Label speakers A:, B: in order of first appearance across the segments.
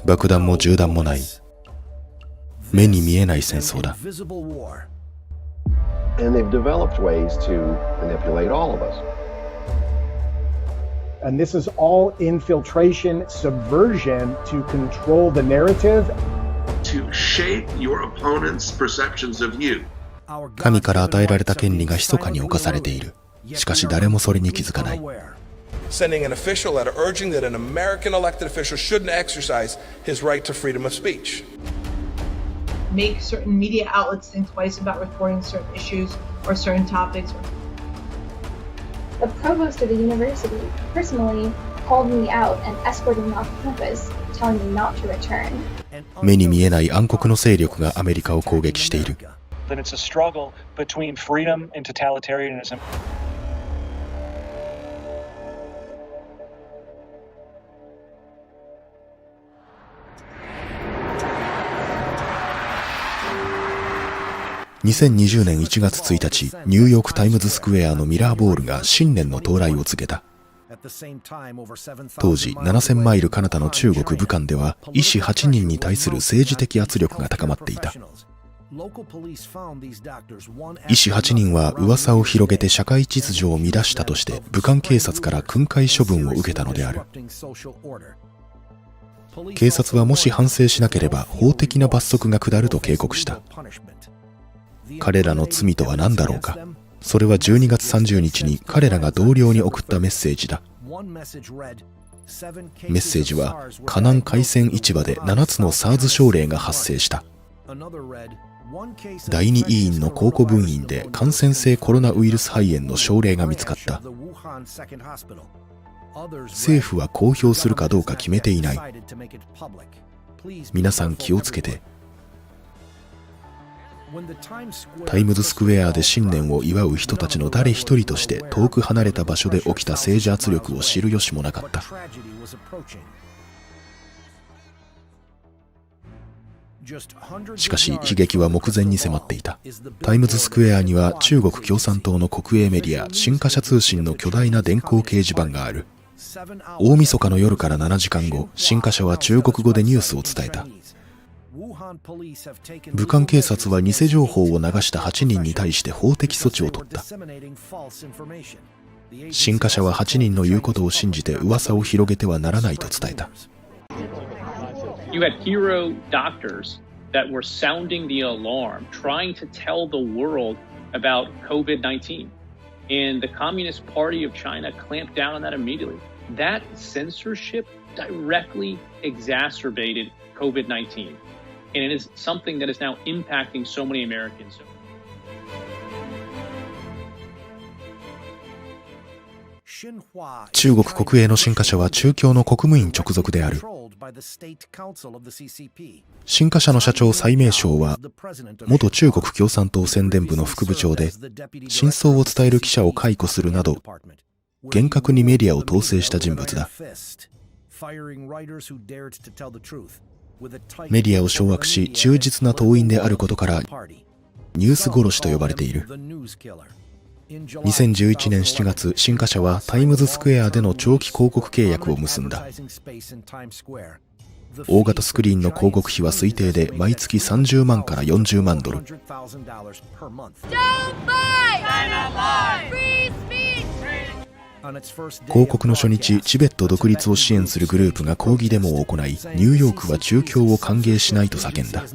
A: 爆弾も銃弾もない、目に見えない戦争だ。
B: And they've developed ways to manipulate all of us.
C: And this is all infiltration, subversion to control the narrative.
D: To shape your opponent's perceptions of you.
A: 神から与えられた権利が密かに侵されている。しかし誰もそれに気づかない。
E: Sending an official letter urging that an American elected official shouldn't exercise his right to freedom of speech.
F: Make certain media outlets think twice about reporting certain issues or certain topics.
G: The provost of the university personally called me out and escorted me off campus, telling me not to return.
A: 目に見えない暗黒の勢力がアメリカを攻撃している。
H: That it's a struggle between freedom and totalitarianism. 2020年1月1日、ニューヨークタイムズスクエアのミラーボールが新年の到来を告げた。当時7000マイル彼方の中国武漢では医師8人に対する政治的圧力が高まっていた。医師8人は噂を広げて社会秩序を乱したとして武漢警察から訓戒処分を受けたのである。警察はもし反省しなければ法的な罰則が下ると警告した。彼らの罪とは何だろうか。それは12月30日に彼らが同僚に送ったメッセージだ。メッセージは、河南海鮮市場で7つの SARS 症例が発生した。第2医院の考古分院で感染性コロナウイルス肺炎の症例が見つかった。政府は公表するかどうか決めていない。皆さん気をつけて。タイムズスクエアで新年を祝う人たちの誰一人として遠く離れた場所で起きた政治圧力を知る由もなかった。しかし悲劇は目前に迫っていた。タイムズスクエアには中国共産党の国営メディア新華社通信の巨大な電光掲示板がある。大晦日の夜から7時間後、新華社は中国語でニュースを伝えた。武漢警察は偽情報を流した8人に対して法的措置を取った。新華社は8人の言うことを信じて噂を広げてはならないと伝えた。
I: You had hero doctors that were sounding the alarm, trying to tell the world about COVID-19. And the Communist Party of China clamped down on that immediately. That censorship directly exacerbated COVID-19. And it is something that is now impacting so many Americans.
A: 中国国営の新華社は中共の国務院直属である。新華社の社長蔡明省は元中国共産党宣伝部の副部長で、真相を伝える記者を解雇するなど厳格にメディアを統制した人物だ。メディアを掌握し忠実な党員であることからニュース殺しと呼ばれている。2011年7月、新華社はタイムズスクエアでの長期広告契約を結んだ。大型スクリーンの広告費は推定で毎月30万から40万ドル。広告の初日、チベット独立を支援するグループが抗議デモを行い、ニューヨークは中共を歓迎しないと叫んだ。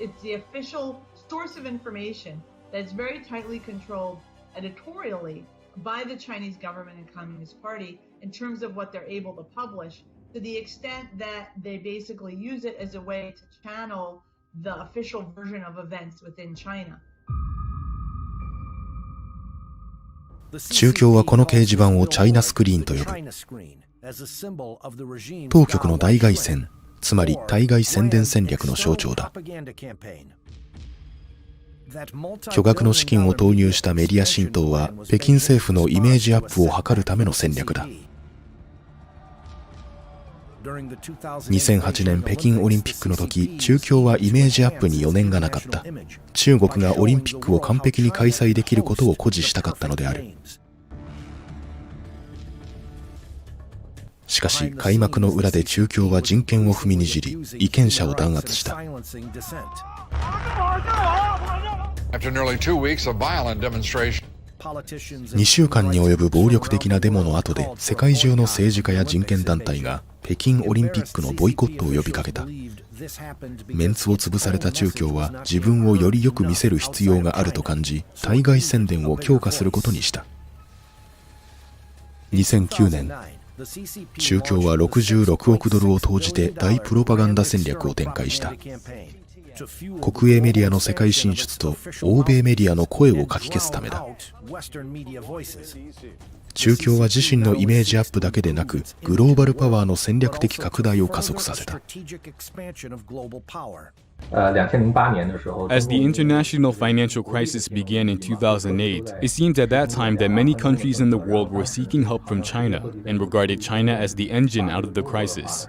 F: It's the official source of information that's very tightly controlled editorially by the Chinese government and Communist Party in terms of what they're able to publish, to the extent that they basically use it as a way to channel the official version of events within China.
A: 中共はこの掲示板をチャイナスクリーンと呼ぶ。当局の大外宣、つまり対外宣伝戦略の象徴だ。巨額の資金を投入したメディア浸透は北京政府のイメージアップを図るための戦略だ。2008年北京オリンピックの時、中共はイメージアップに余念がなかった。中国がオリンピックを完璧に開催できることを誇示したかったのである。しかし開幕の裏で中共は人権を踏みにじり、違憲者を弾圧した。2週間に及ぶ暴力的なデモの後で、世界中の政治家や人権団体が北京オリンピックのボイコットを呼びかけた。メンツを潰された中共は自分をよりよく見せる必要があると感じ、対外宣伝を強化することにした。2009年、中共は66億ドルを投じて大プロパガンダ戦略を展開した。国営メディアの世界進出と欧米メディアの声をかき消すためだ。中共は自身のイメージアップだけでなく、グローバルパワーの戦略的拡大を加速させた。
J: As the international financial crisis began in 2008, it seemed at that time that many countries in the world were seeking help from China and regarded China as the engine out of the crisis.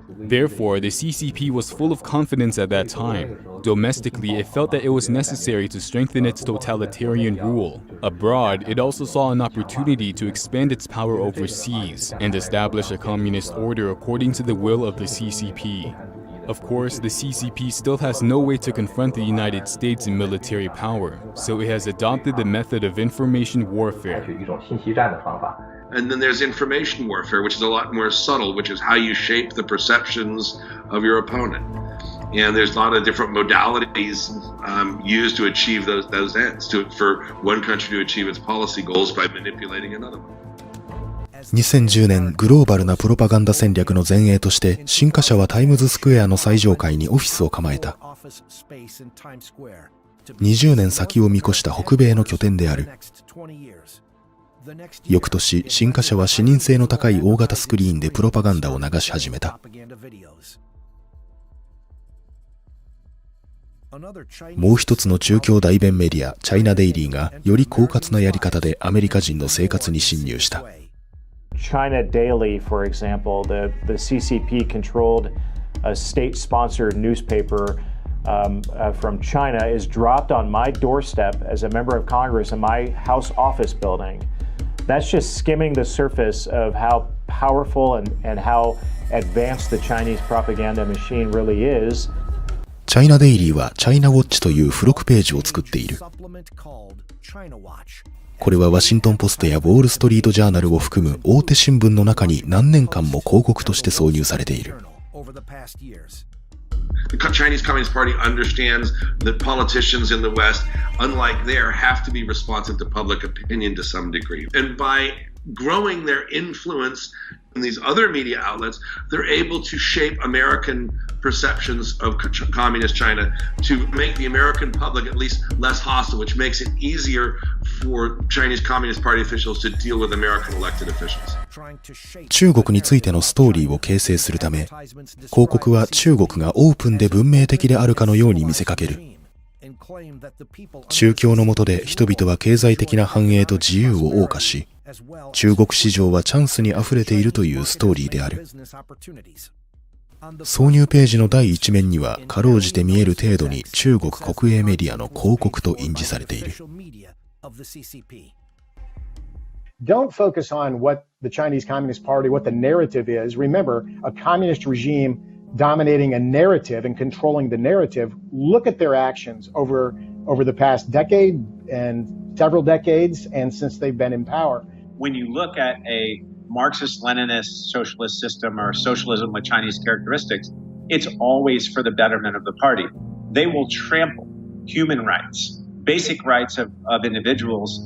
J: Therefore, the CCP was full of confidence at that time. Domestically, it felt that it was necessary to strengthen its totalitarian rule. Abroad, it also saw an opportunity to expand its power overseas and establish a communist order according to the will of the CCP. Of course, the CCP still has no way to confront the United States in military power, so it has adopted the method of information warfare.
D: And then there's information warfare, which is a lot more subtle, which is how you shape the perceptions of your opponent. And there's a lot of different modalities used to achieve those ends, for one country to achieve its policy goals by manipulating another one.
A: 2010年、グローバルなプロパガンダ戦略の前衛として、新華社はタイムズスクエアの最上階にオフィスを構えた。20年先を見越した北米の拠点である。翌年、新華社は視認性の高い大型スクリーンでプロパガンダを流し始めた。もう一つの中共代弁メディア、チャイナデイリーがより狡猾なやり方でアメリカ人の生活に侵入した。
K: China Daily, for example, the CCP controlled a state-sponsored newspaper from China is dropped on my doorstep as a member of Congress in my House office building. That's just skimming the surface of how powerful and how advanced the Chinese propaganda machine really is.
A: チャイナデイリーはチャイナウォッチという付録ページを作っている。これはワシントンポストやウォールストリートジャーナルを含む大手新聞の中に何年間も広告として挿入されている。
D: The Chinese Communist Party understands that politicians in the West, unlike there, have to be responsive to public opinion to some degree. And by growing their influence in these other media outlets, they're able to shape American perceptions of communist China to make the American public at least less hostile, which makes it easier for Chinese Communist Party officials to deal with American elected officials.
A: 中国についてのストーリーを形成するため、広告は中国がオープンで文明的であるかのように見せかける。中共の下で人々は経済的な繁栄と自由を謳歌し、中国市場はチャンスにあふれているというストーリーである。挿入ページの第一面にはかろうじて見える程度に中国国営メディアの広告と印字されている。
C: Don't focus on what the Chinese Communist Party, what the narrative is. Remember, a communist regime dominating a narrative and controlling the narrative. Look at their actions over the past decade and several decades and since they've been in power.
L: When you look at a Marxist-Leninist socialist system or socialism with Chinese characteristics, it's always for the betterment of the party. They will trample human rights, basic rights of individuals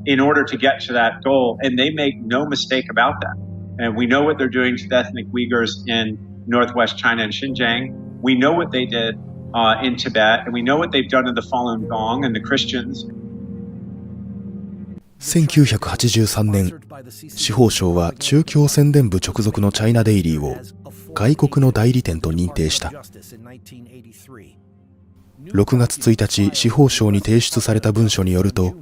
L: in order to get to that goal, and they make no mistake about that. And we know what they're doing to the ethnic Uyghurs in northwest China and Xinjiang. We know what they did in Tibet, and we know what they've done in the Falun Gong and the Christians.
A: 1983年、司法省は中共宣伝部直属のチャイナデイリーを外国の代理店と認定した。6月1日、司法省に提出された文書によると、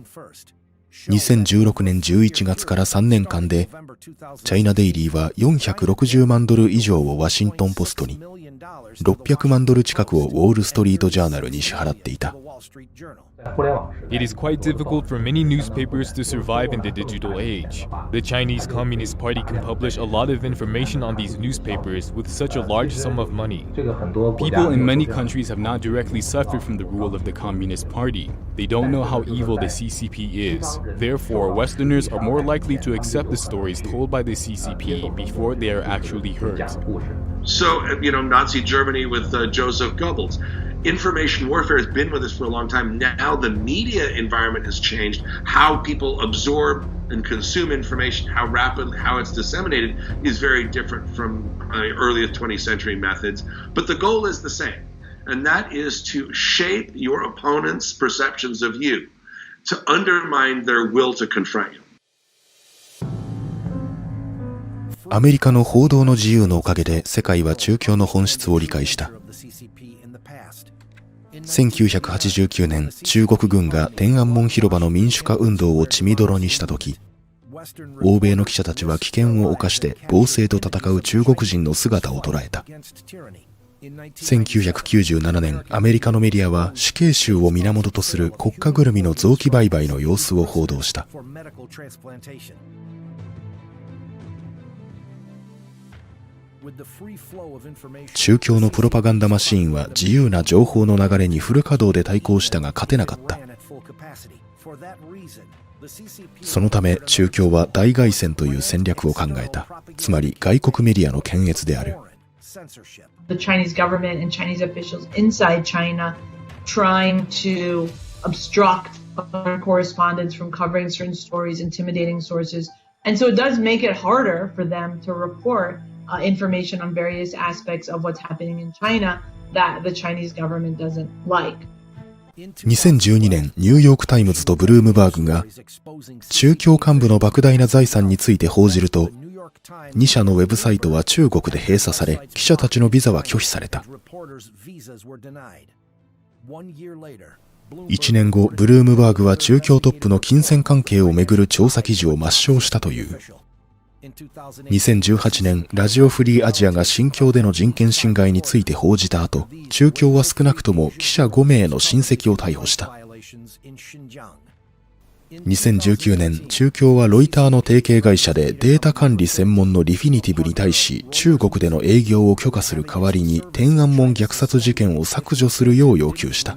A: 2016年11月から3年間で
H: チャイナデイリーは460万ドル以上をワシントンポストに、600万ドル近くをウォールストリートジャーナルに支払っていた。
J: It is quite difficult for many newspapers to survive in the digital age. The Chinese Communist Party can publish a lot of information on these newspapers with such a large sum of money. People in many countries have not directly suffered from the rule of the Communist Party. They don't know how evil the CCP is. Therefore, Westerners are more likely to accept the stories told by the CCP before they are actually heard.
D: So, Nazi Germany with Joseph Goebbels. Information warfare has been with us for a long time. Now the media environment has changed. How people absorb and consume information, how rapidly, how it's disseminated is very different from earlier 20th century methods. But the goal is the same, and that is to shape your opponent's perceptions of you, to undermine their will to confront you.
H: アメリカの報道の自由のおかげで世界は中共の本質を理解した。1989年、中国軍が天安門広場の民主化運動を血みどろにしたとき、欧米の記者たちは危険を冒して暴政と戦う中国人の姿を捉えた。1997年、アメリカのメディアは死刑囚を源とする国家ぐるみの臓器売買の様子を報道した。中共のプロパガンダマシーンは自由な情報の流れにフル稼働で対抗したが勝てなかった。そのため中共は大外宣という戦略を考えた。つまり外国メディアの検閲である。
F: The Chinese government and Chinese officials inside China trying to obstruct foreign correspondents from covering certain stories, intimidating sources. And so it does make it harder for them to report information on various aspects of what's happening in China that the Chinese government doesn't like.
H: 2012年、ニューヨークタイムズとブルームバーグが中共幹部の莫大な財産について報じると、2社のウェブサイトは中国で閉鎖され、記者たちのビザは拒否された。1年後、ブルームバーグは中共トップの金銭関係をめぐる調査記事を抹消したという。2018年、ラジオフリーアジアが新疆での人権侵害について報じた後、中共は少なくとも記者5名の親戚を逮捕した。2019年、中共はロイターの提携会社でデータ管理専門のリフィニティブに対し、中国での営業を許可する代わりに天安門虐殺事件を削除するよう要求した。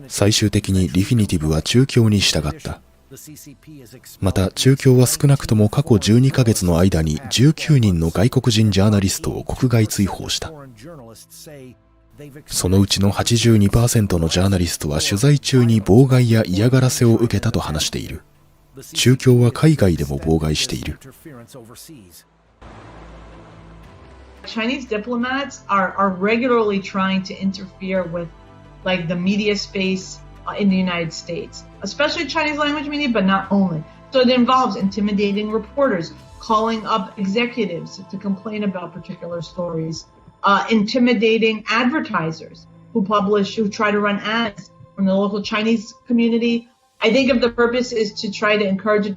H: 最終的にリフィニティブは中共に従った。また中共は少なくとも過去12ヶ月の間に19人の外国人ジャーナリストを国外追放した。そのうちの 82% のジャーナリストは取材中に妨害や嫌がらせを受けたと話している。中共は海外でも妨害している。
F: Chinese diplomats are regularly trying to interfere with like the media space in the United States, especially Chinese language media, but not only. So it involves intimidating reporters, calling up executives to complain about particular stories, intimidating advertisers who try to run ads from the local Chinese community. I think if the purpose is to try to encourage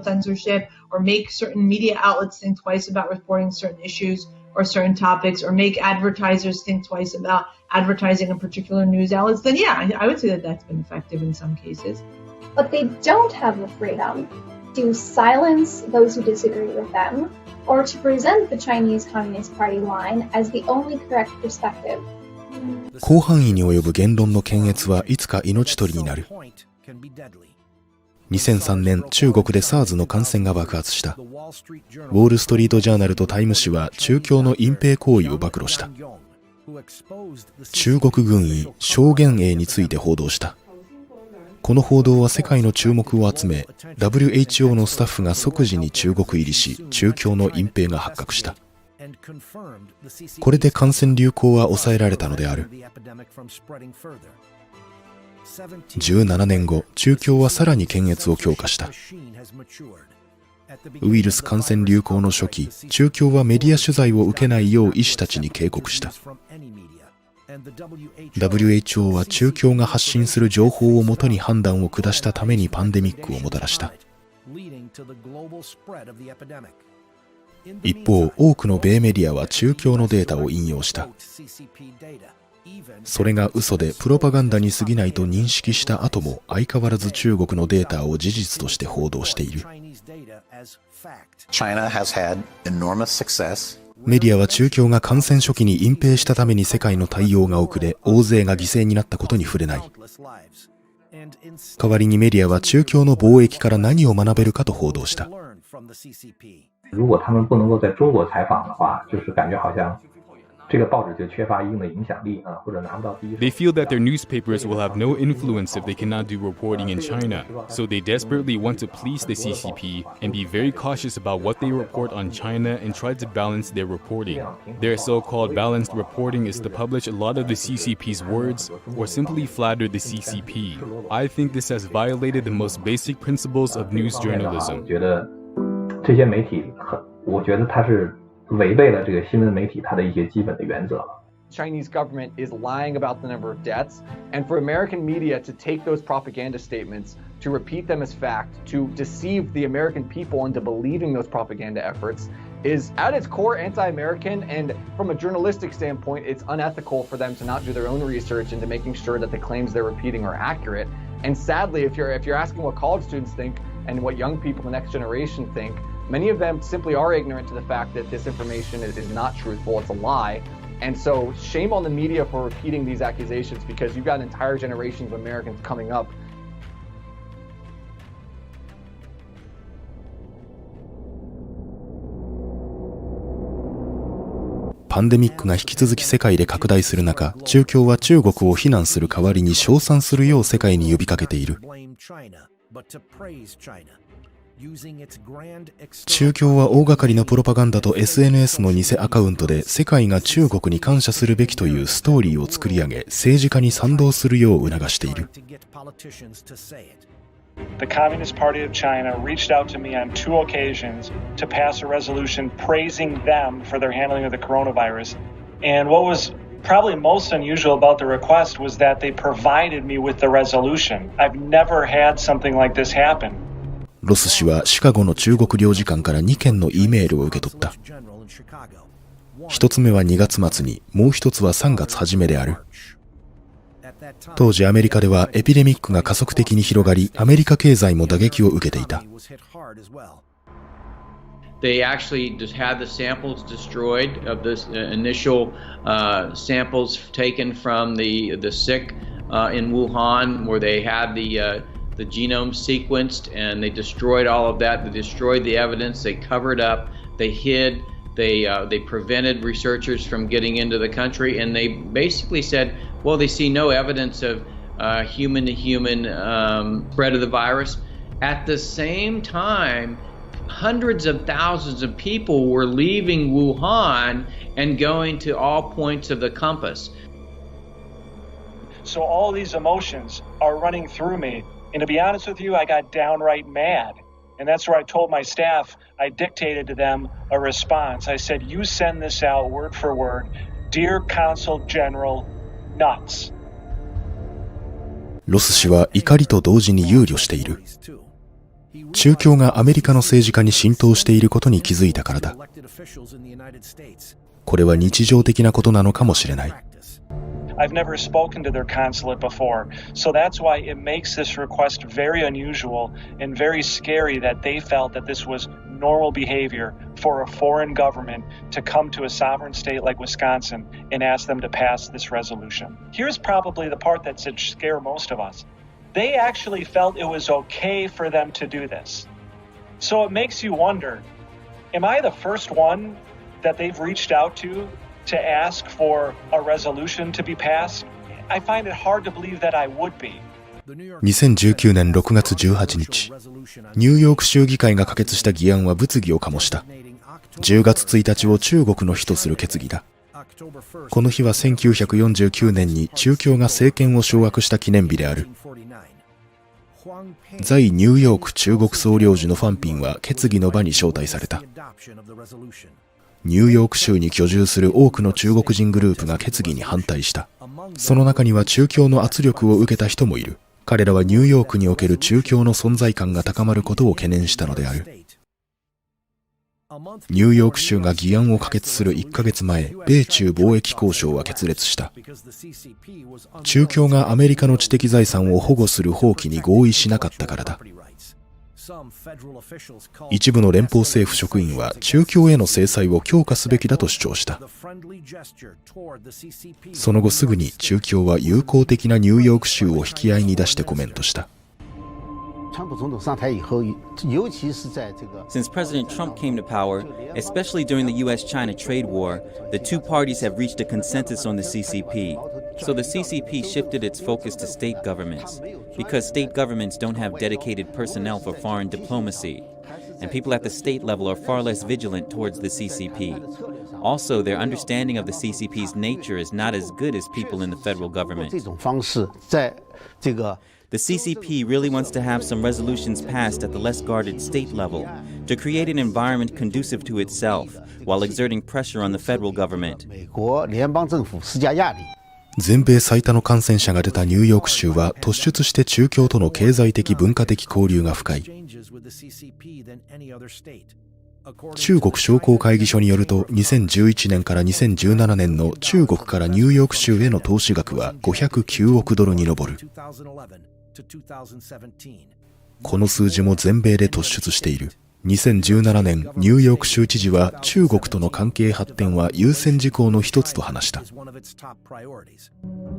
F: censorship or make certain media outlets think twice about reporting certain issues or certain topics, or make advertisers think twice about advertising in particular news outlets, then yeah, I would say that that's been effective in some cases.
G: But they don't have the freedom to silence those who disagree with them, or to present the Chinese Communist Party line as the only correct perspective.
H: 広範囲に及ぶ言論の検閲はいつか命取りになる。2003年、中国で SARS の感染が爆発した。ウォール・ストリート・ジャーナルとタイム誌は中共の隠蔽行為を暴露した。中国軍医、証言営について報道した。この報道は世界の注目を集め、WHO のスタッフが即時に中国入りし、中共の隠蔽が発覚した。これで感染流行は抑えられたのである。17年後、中共はさらに検閲を強化した。ウイルス感染流行の初期、中共はメディア取材を受けないよう医師たちに警告した。WHO は中共が発信する情報をもとに判断を下したためにパンデミックをもたらした。一方、多くの米メディアは中共のデータを引用した。それが嘘でプロパガンダに過ぎないと認識した後も相変わらず中国のデータを事実として報道している。メディアは中共が感染初期に隠蔽したために世界の対応が遅れ、大勢が犠牲になったことに触れない。代わりにメディアは中共の貿易から何を学べるかと報道した。
M: 如果他们不能够在中国采访的话，就是感觉好像这个报纸就缺乏一定的影响力啊，或者拿不到第一手。
J: They feel that their newspapers will have no influence if they cannot do reporting in China, so they desperately want to please the CCP and be very cautious about what they report on China and try to balance their reporting. Their so-called balanced reporting is to publish a lot of the CCP's words or simply flatter the CCP. I think this has violated the most basic principles of news journalism.
M: 这些媒体我觉得它是违背了这个新闻媒体它的一些基本的原则了。
N: Chinese government is lying about the number of deaths, and for American media to take those propaganda statements, to repeat them as fact, to deceive the American people into believing those propaganda efforts is at its core anti-American, and from a journalistic standpoint, it's unethical for them to not do their own research into making sure that the claims they're repeating are accurate. And sadly, if you're asking what college students think and what young people, the next generation think, many of them simply are ignorant to the fact that this information is not truthful, it's a lie. And so shame on the media for repeating these accusations, because you've got an entire generation of Americans coming up.
H: パンデミックが引き続き世界で拡大する中、中共は中国を非難する代わりに称賛するよう世界に呼びかけている。中共は大掛かりのプロパガンダと SNS の偽アカウントで世界が中国に感謝するべきというストーリーを作り上げ、政治家に賛同するよう促している。
O: The Communist Party of China reached out to me on 2 occasions to pass a resolution praising them for their handling of the coronavirus. And what was probably most unusual about the request was that they provided me with the resolution. I've never had something like this happen.
H: ロス氏はシカゴの中国領事館から2件の E メールを受け取った。1つ目は2月末に、もう1つは3月初めである。当時アメリカではエピデミックが加速的に広がり、アメリカ経済も打撃を受けていた。
P: They actually just had the samples destroyed of the initial samples taken from the sick in Wuhan, where they had the genome sequenced, and they destroyed all of that. They destroyed the evidence. They covered up. They hid. They prevented researchers from getting into the country, and they basically said, well, they see no evidence of human-to-human spread of the virus. At the same time, hundreds of thousands of people were leaving Wuhan and going to all points of the compass.
O: So all these emotions are running through me. And to be honest with you, I got downright mad. And that's where I told my staff, I dictated to them a response. I said, you send this out word for word. Dear Consul General, nuts.
H: ロス氏は怒りと同時に憂慮している。中共がアメリカの政治家に浸透していることに気づいたからだ。これは日常的なことなのかもしれない。
O: I've never spoken to their consulate before, so that's why it makes this request very unusual and very scary that they felt that this was normal behavior for a foreign government to come to a sovereign state like Wisconsin and ask them to pass this resolution. Here's probably the part that should scare most of us. They actually felt it was okay for them to do this. So it makes you wonder, am I the first one that they've reached out to ask for a resolution to be passed? I find it hard to believe that I would be.
H: 2019年6月18日、ニューヨーク州議会が可決した議案は物議を醸した。10月1日を中国の日とする決議だ。この日は1949年に中共が政権を掌握した記念日である。在ニューヨーク中国総領事のファンピンは決議の場に招待された。ニューヨーク州に居住する多くの中国人グループが決議に反対した。その中には中共の圧力を受けた人もいる。彼らはニューヨークにおける中共の存在感が高まることを懸念したのである。ニューヨーク州が議案を可決する1ヶ月前、米中貿易交渉は決裂した。中共がアメリカの知的財産を保護する放棄に合意しなかったからだ。一部の連邦政府職員は中共への制裁を強化すべきだと主張した。その後すぐに中共は友好的なニューヨーク州を引き合いに出してコメントした。
Q: Since President Trump came to power, especially during the US-China trade war, the two parties have reached a consensus on the CCP. So the CCP shifted its focus to state governments, because state governments don't have dedicated personnel for foreign diplomacy, and people at the state level are far less vigilant towards the CCP. Also, their understanding of the CCP's nature is not as good as people in the federal government. The CCP really wants to have some resolutions passed at the less guarded state level to create an environment conducive to itself while exerting pressure on the federal government.
H: 全米最多の感染者が出たニューヨーク州は突出して中共との経済的文化的交流が深い。中国商工会議所によると、2011年から2017年の中国からニューヨーク州への投資額は509億ドルに上る。この数字も全米で突出している。2017年、ニューヨーク州知事は中国との関係発展は優先事項の一つと話した。
B: The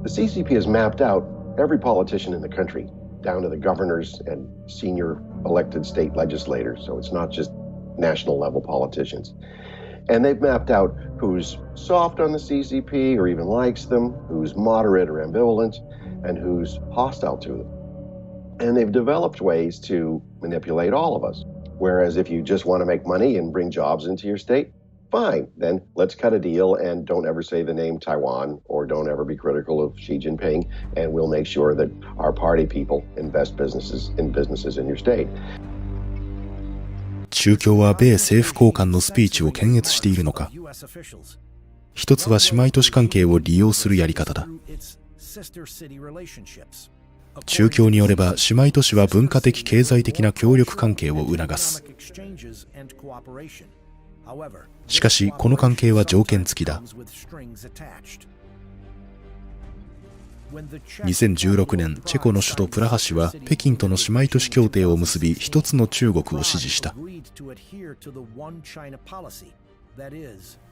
B: CCP has mapped out every politician in the country, down to the governors and senior elected state legislators, so it's not just national level politicians. And they've mapped out who's soft on the CCP or even likes them, who's moderate or ambivalent, and who's hostile to them. And they've developed ways to manipulate all of us. Whereas if you just want to make money and bring jobs into your state, fine, then let's cut a deal and don't ever say the name Taiwan or don't ever be critical of Xi Jinping, and we'll make sure that our party people invest businesses in your state.
H: 中共は米政府高官のスピーチを検閲しているのか。一つは姉妹都市関係を利用するやり方だ。中共によれば姉妹都市は文化的経済的な協力関係を促す。しかしこの関係は条件付きだ。2016年、チェコの首都プラハ市は北京との姉妹都市協定を結び、一つの中国を支持した。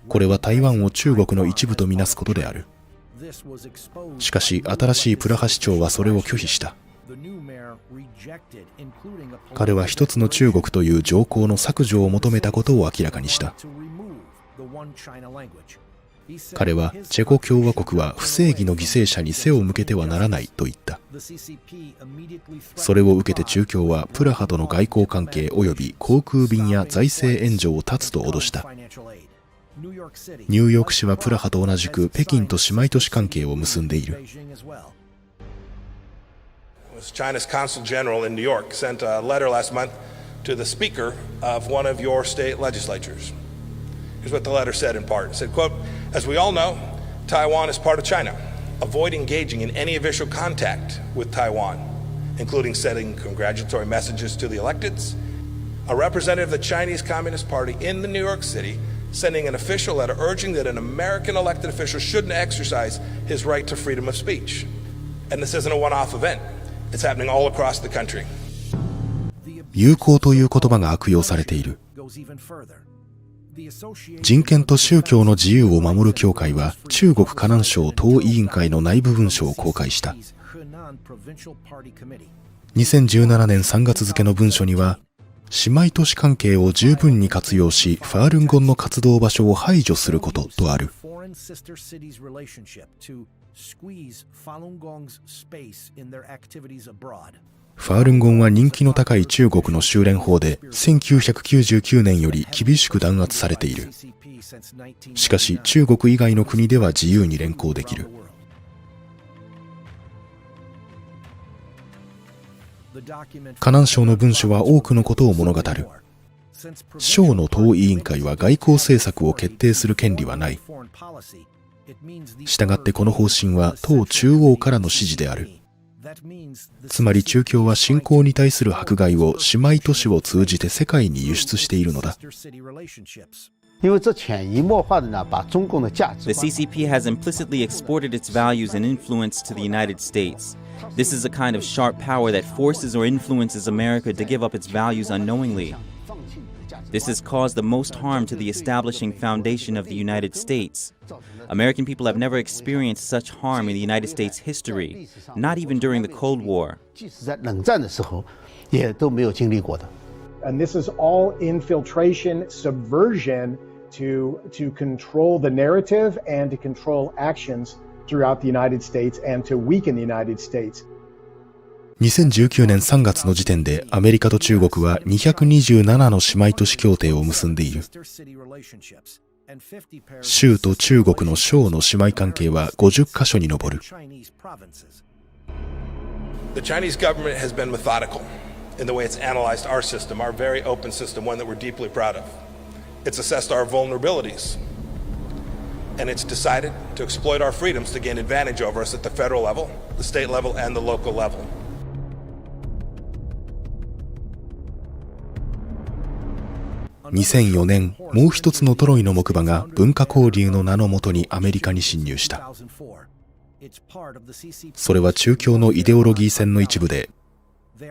H: これは台湾を中国の一部とみなすことである。しかし新しいプラハ市長はそれを拒否した。彼は一つの中国という条項の削除を求めたことを明らかにした。彼はチェコ共和国は不正義の犠牲者に背を向けてはならないと言った。それを受けて中共はプラハとの外交関係及び航空便や財政援助を断つと脅した。ニューヨーク市はプラハと同じく北京と姉妹都市関係を結んでいる。
E: China's Consul General in New York sent a letter last month to the Speaker of one of your state legislatures. Here's what the letter said in part. It said, quote, "As we all know, Taiwan is part of China. Avoid engaging in any official contact with Taiwan, including sending congratulatory messages to the electeds. A representative of the Chinese Communist Party in the New York City sending an official letter urging that an American elected official shouldn't exercise his right to freedom of speech. And this isn't a one-off event. It's happening all across the country."
H: 友好という言葉が悪用されている。人権と宗教の自由を守る協会は中国河南省党委員会の内部文書を公開した。2017年3月付の文書には、姉妹都市関係を十分に活用し、ファールンゴンの活動場所を排除することとある。ファールンゴンは人気の高い中国の修練法で1999年より厳しく弾圧されている。しかし中国以外の国では自由に連行できる。河南省の文書は多くのことを物語る。省の党委員会は外交政策を決定する権利はない。
A: したがってこの方針は党中央からの指示である。つまり中共は侵攻に対する迫害を姉妹都市を通じて世界に輸出しているのだ。
R: 因为这潜移默化的呢，把中共的价值。
Q: The CCP has implicitly exported its values and influence to the United States. This is a kind of sharp power that forces or influences America to give up its values unknowingly. This has caused the most harm to the establishing foundation of the United States. American people have never experienced such harm in the United States history, not even during the Cold War.
R: 即使在冷战的时候，也都没有经历过的。
C: And this is all infiltration, subversion to control the narrative and to control actions throughout the United States and to weaken the United States.
A: 2019年3月の時点でアメリカと中国は227の姉妹都市協定を結んでいる。州と中国の省の姉妹関係は50カ所に上る。
E: The Chinese government has been methodical in the way it's analyzed our system, our very open system, one that we're deeply proud of. It's assessed our vulnerabilities, and it's decided to exploit our freedoms to gain advantage over us at the federal level, the state level, and the local level.
A: 2004年、もう一つのトロイの木馬が文化交流の名のもとにアメリカに侵入した。それは中共のイデオロギー戦の一部で、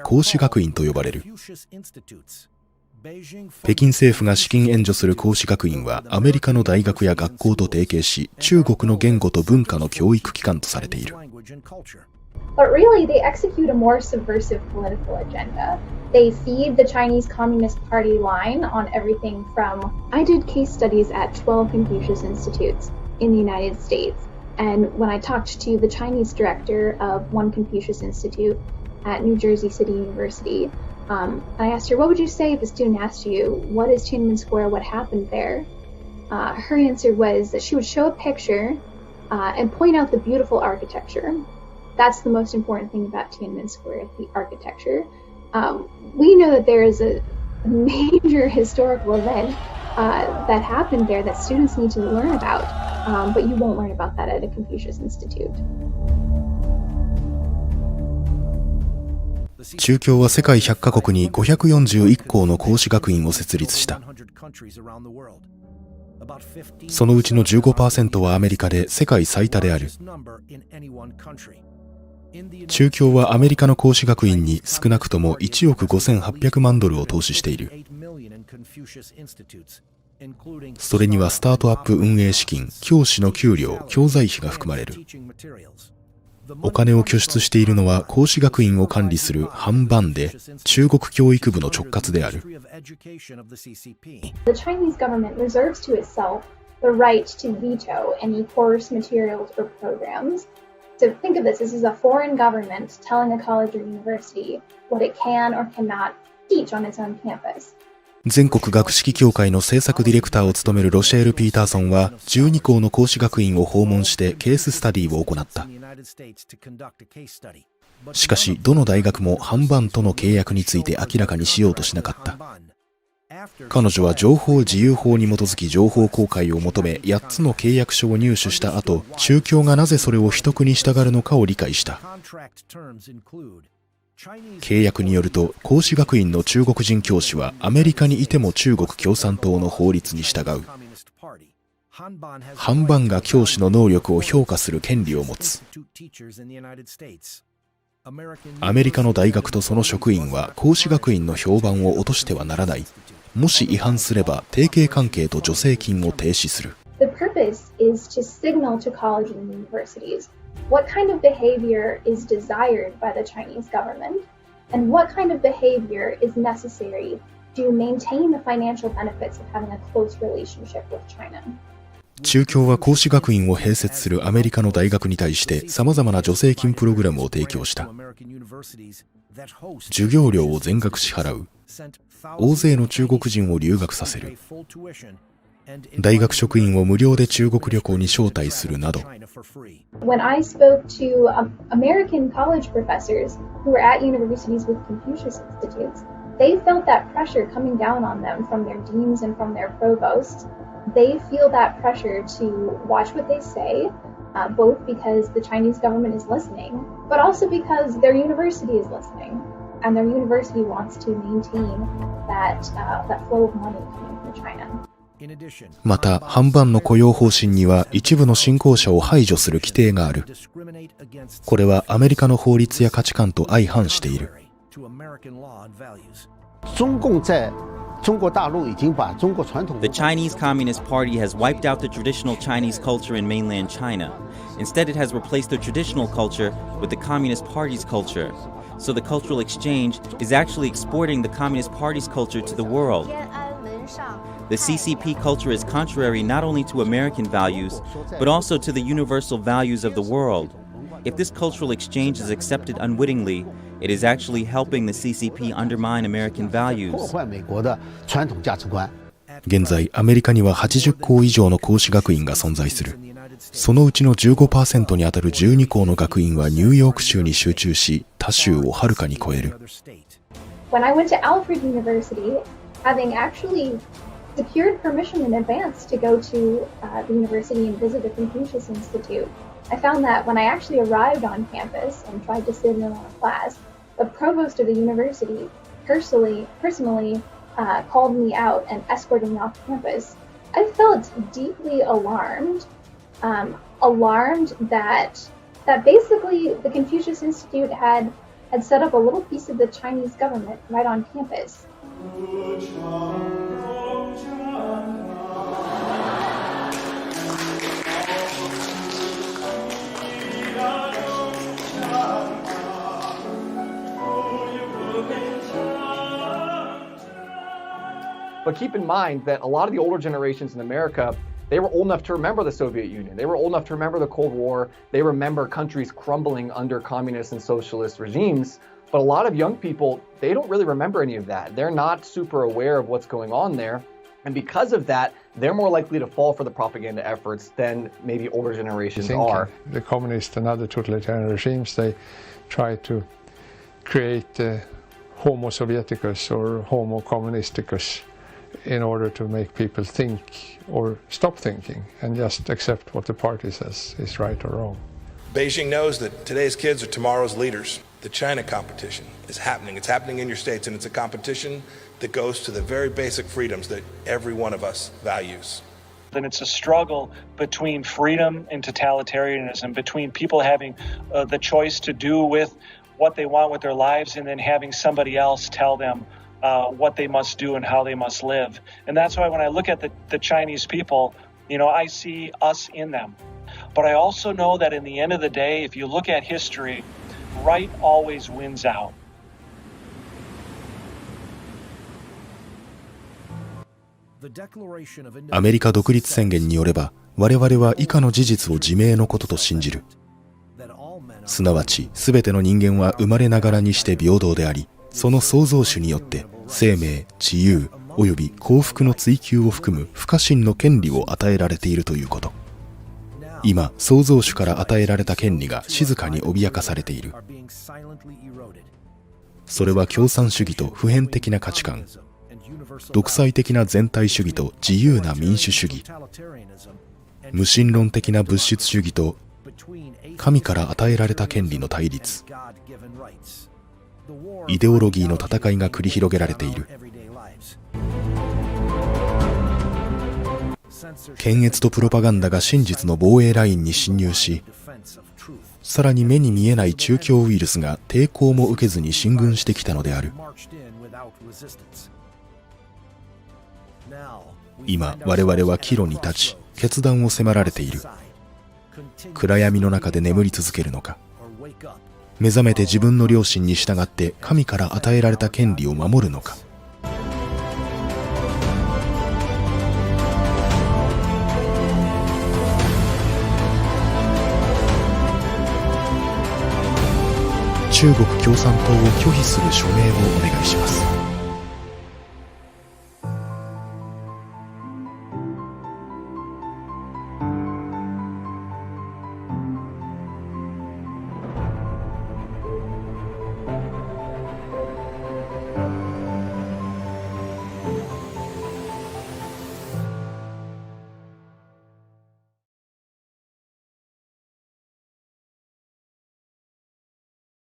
A: 孔子学院と呼ばれる。北京政府が資金援助する孔子学院はアメリカの大学や学校と提携し、中国の言語と文化の教育機関とされている。
G: But really, they execute a more subversive political agenda. They feed the Chinese Communist Party line on everything from... I did case studies at 12 Confucius Institutes in the United States. And when I talked to the Chinese director of one Confucius Institute at New Jersey City University, I asked her, what would you say if a student asked you, what is Tiananmen Square, what happened there? Her answer was that she would show a picture and point out the beautiful architecture. That's the most important thing about Tiananmen Square, the architecture. We know that there is a major historical event that happened there that students need to learn about, but you won't learn about that at a Confucius Institute.
A: 中共は世界100カ国に541校の孔子学院を設立した。そのうちの 15% はアメリカで世界最多である。中共はアメリカの孔子学院に少なくとも1億5800万ドルを投資している。それにはスタートアップ運営資金、教師の給料、教材費が含まれる。お金を拠出しているのは孔子学院を管理する販売で中国教育部の直轄である。
G: The Chinese government reserves to itself the right to veto any course materials or programs. So think of this as a foreign government telling a college or university what it can or cannot teach on its own campus.
A: 全国学識協会の制作ディレクターを務めるロシェール・ピーターソンは12校の孔子学院を訪問してケーススタディを行った。しかしどの大学も販売との契約について明らかにしようとしなかった。彼女は情報自由法に基づき情報公開を求め8つの契約書を入手した後、中共がなぜそれを秘匿に従うのかを理解した。契約によると孔子学院の中国人教師はアメリカにいても中国共産党の法律に従う。販売が教師の能力を評価する権利を持つ。アメリカの大学とその職員は孔子学院の評判を落としてはならない。もし違反すれば提携関係と助成金を停止する。
G: The purpose is to signal to colleges and universities what kind of behavior is desired by the Chinese government and what kind of behavior is necessary to maintain the financial benefits of having a close relationship with China.
A: 中共は孔子学院を併設するアメリカの大学に対して様々な助成金プログラムを提供した。授業料を全額支払う。大勢の中国人を留学させる。大学職員を無料で中国旅行に招待するなど。
G: When I spoke to American college professors who were at universities with Confucius Institutes, they felt that pressure coming down on them from their deans and from their provosts. they feel that pressure to watch what they say, both because the Chinese government is listening, but also because their university is listening, and their university wants to maintain that flow of money coming from China.
A: また、韩版の雇用方針には一部の信仰者を排除する規定がある。これはアメリカの法律や価値観と相反している。
Q: The Chinese Communist Party has wiped out the traditional Chinese culture in mainland China. Instead, it has replaced the traditional culture with the Communist Party's culture. So the cultural exchange is actually exporting the Communist Party's culture to the world. The CCP culture is contrary not only to American values, but also to the universal values of the world. If this cultural exchange is accepted unwittingly, it is actually helping the CCP undermine American values.
A: 現在、アメリカには80校以上の孔子学院が存在する。そのうちの 15% にあたる12校の学院はニューヨーク州に集中し、他州をはるかに超える。
G: When I went to Alfred University, having actually secured permission in advance to go to the university and visit the Confucius Institute, I found that when I actually arrived on campus and tried to sit in on a class, the provost of the university personally called me out and escorted me off campus. I felt deeply alarmed that basically the Confucius Institute had set up a little piece of the Chinese government right on campus.
N: But keep in mind that a lot of the older generations in America, they were old enough to remember the Soviet Union. They were old enough to remember the Cold War. They remember countries crumbling under communist and socialist regimes. But a lot of young people, they don't really remember any of that. They're not super aware of what's going on there. And because of that, they're more likely to fall for the propaganda efforts than maybe older generations are.
S: The communist and other totalitarian regimes, they try to create Homo Sovieticus or Homo Communisticus in order to make people think or stop thinking and just accept what the party says is right or wrong.
E: Beijing knows that today's kids are tomorrow's leaders. The China competition is happening. It's happening in your states, and it's a competition that goes to the very basic freedoms that every one of us values.
O: Then it's a struggle between freedom and totalitarianism, between people having the choice to do with what they want with their lives and then having somebody else tell them what they must do and how they must live. And that's why when I look at the Chinese people, I see us in them. But I also know that in the end of the day, if you look at history, right always wins out.
A: アメリカ独立宣言によれば、我々は以下の事実を自明のことと信じる。すなわち、すべての人間は生まれながらにして平等であり、その創造主によって生命、自由および幸福の追求を含む不可侵の権利を与えられているということ。今、創造主から与えられた権利が静かに脅かされている。それは共産主義と普遍的な価値観、独裁的な全体主義と自由な民主主義、無神論的な物質主義と神から与えられた権利の対立、イデオロギーの戦いが繰り広げられている。検閲とプロパガンダが真実の防衛ラインに侵入し、さらに目に見えない中共ウイルスが抵抗も受けずに進軍してきたのである。今、我々は岐路に立ち、決断を迫られている。暗闇の中で眠り続けるのか、目覚めて自分の良心に従って神から与えられた権利を守るのか。中国共産党を拒否する署名をお願いします。